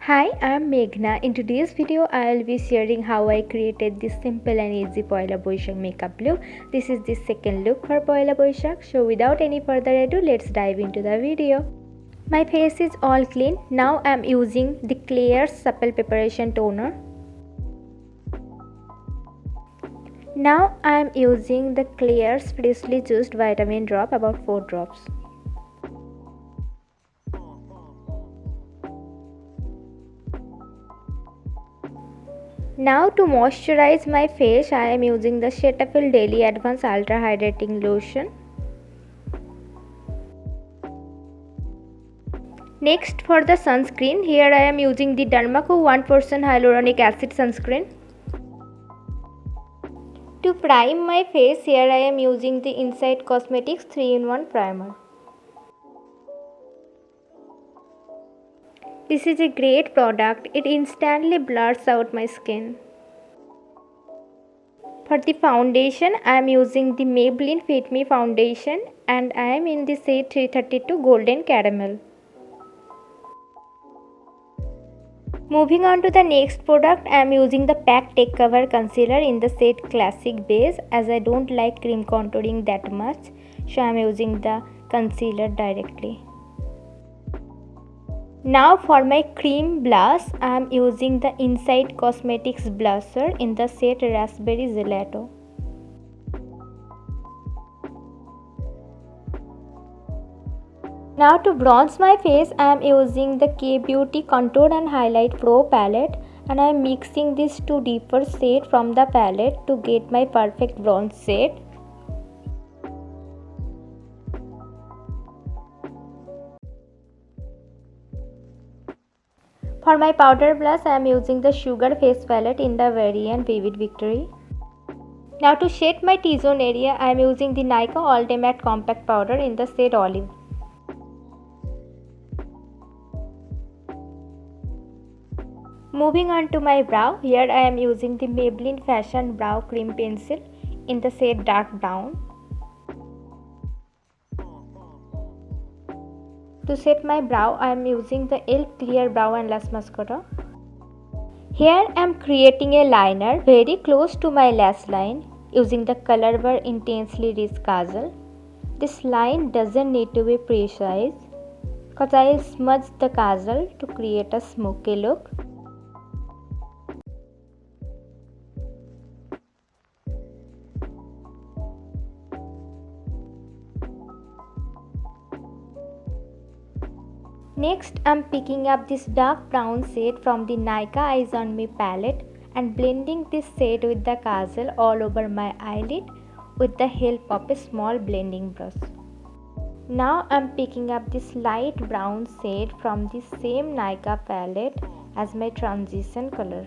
Hi, I'm Meghna. In today's video, I'll be sharing how I created this simple and easy Pohela Boishakh makeup look. This is the second look for Pohela Boishakh. So without any further ado, let's dive into the video. My face is all clean. Now I'm using the Klairs supple preparation toner. Now I'm using the Klairs freshly juiced vitamin drop, about 4 drops. Now to moisturize my face, I am using the Cetaphil Daily Advanced Ultra Hydrating Lotion. Next, for the sunscreen, here I am using the Derma 1% Hyaluronic Acid Sunscreen. To prime my face, here I am using the Inside Cosmetics 3-in-1 Primer. This is a great product, it instantly blurs out my skin. For the foundation, I am using the Maybelline Fit Me foundation and I am in the shade 332 Golden Caramel. Moving on to the next product, I am using the PAC Take Cover Concealer in the shade Classic Beige, as I don't like cream contouring that much, so I am using the concealer directly. Now for my cream blush, I am using the Inside Cosmetics blusher in the shade Raspberry Gelato. Now to bronze my face, I am using the K-Beauty Contour and Highlight Pro palette and I am mixing these two deeper shades from the palette to get my perfect bronze shade. For my powder blush, I am using the Sugar Face palette in the variant Vivid Victory. Now to shade my T-zone area, I am using the Nykaa All Day Matte Compact Powder in the shade Olive. Moving on to my brow, here I am using the Maybelline Fashion Brow Cream Pencil in the shade Dark Brown. To set my brow, I am using the e.l.f. Clear Brow and Lash Mascara. Here I am creating a liner very close to my lash line using the Color Bar Intensely Rich Kajal. This line doesn't need to be precise because I smudge the kajal to create a smoky look. Next, I am picking up this dark brown shade from the Nykaa Eyes on Me palette and blending this shade with the kajal all over my eyelid with the help of a small blending brush. Now I am picking up this light brown shade from the same Nykaa palette as my transition color.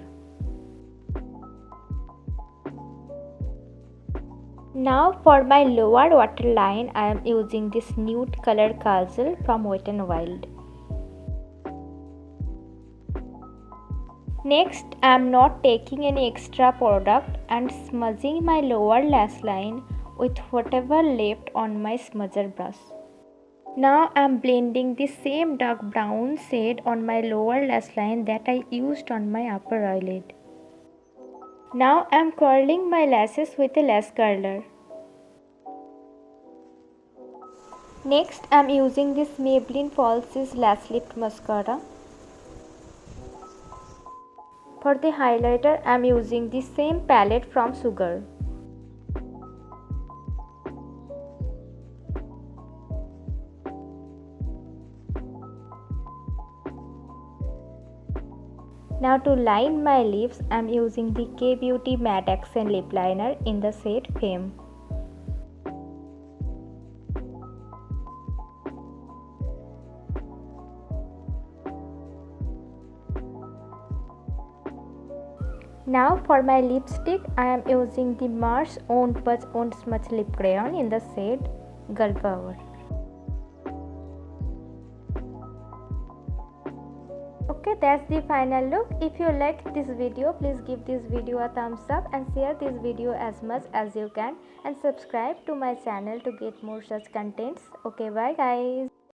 Now for my lower waterline, I am using this nude color kajal from Wet n Wild. Next, I am not taking any extra product and smudging my lower lash line with whatever left on my smudger brush. Now I am blending the same dark brown shade on my lower lash line that I used on my upper eyelid. Now I am curling my lashes with a lash curler. Next, I am using this Maybelline Falsies Lash Lift Mascara. For the highlighter, I am using the same palette from Sugar. Now to line my lips, I am using the K-Beauty Matte Accent Lip Liner in the shade Fame. Now for my lipstick, I am using the Mars Won't Budge Won't Smudge Lip Crayon in the shade Girl Power. Okay, that's the final look. If you liked this video, please give this video a thumbs up and share this video as much as you can and subscribe to my channel to get more such contents. Okay, bye guys.